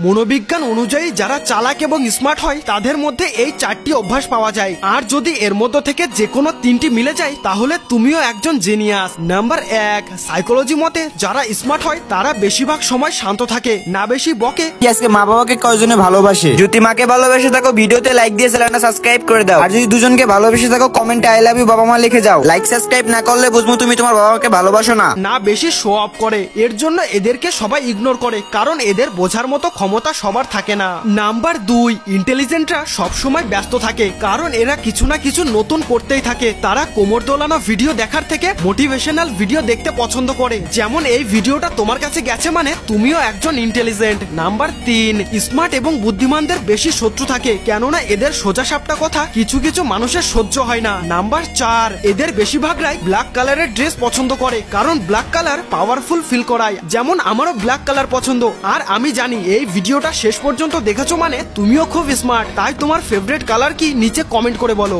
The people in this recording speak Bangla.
মনোবিজ্ঞান অনুযায়ী যারা চালাক এবং স্মার্ট হয় তাদের মধ্যে এই 4টি অভ্যাস পাওয়া যায়। আর যদি এর মধ্যে থেকে যে কোনো 3টি মিলে যায় তাহলে তুমিও একজন জিনিয়াস। নাম্বার 1, সাইকোলজি মতে যারা স্মার্ট হয় তারা বেশিরভাগ সময় শান্ত থাকে, না বেশি বকে। আজকে মা বাবাকে কয়জনে ভালোবাসে? যদি মাকে ভালোবেসে থাকো ভিডিওতে লাইক দিয়ে চ্যানেলটা সাবস্ক্রাইব করে দাও। আর যদি দুজনকে ভালোবেসে থাকো কমেন্টে আই লাভ ইউ বাবা মা লিখে যাও। লাইক সাবস্ক্রাইব না করলে বুঝবো তুমি তোমার বাবা মাকে ভালোবাসো না। না বেশি শো অফ করে, এর জন্য এদেরকে সবাই ইগনোর করে, কারণ এদের বোঝার মতো ক্ষমতা সবার থাকে না। নাম্বার 2, ইন্টেলিজেন্টরা সবসময় ব্যস্ত থাকে, কারণ এরা কিছু না কিছু নতুন করতেই থাকে। তারা কোমর দোলানো ভিডিও দেখার থেকে মোটিভেশনাল ভিডিও দেখতে পছন্দ করে। যেমন এই ভিডিওটা তোমার কাছে গেছে মানে তুমিও একজন ইন্টেলিজেন্ট। নাম্বার 3, স্মার্ট এবং বুদ্ধিমানদের বেশি শত্রু থাকে, কেননা এদের সোজা সাপটা কথা কিছু কিছু মানুষের সহ্য হয় না। নাম্বার 4, এদের বেশিরভাগরাই ব্ল্যাক কালারের ড্রেস পছন্দ করে, কারণ ব্ল্যাক কালার পাওয়ারফুল ফিল করায়। যেমন আমারও ব্ল্যাক কালার পছন্দ। আর আমি জানি এই ভিডিওটা শেষ পর্যন্ত দেখেছো মানে তুমিও খুব স্মার্ট। তাই তোমার ফেভারিট কালার কি নিচে কমেন্ট করে বলো।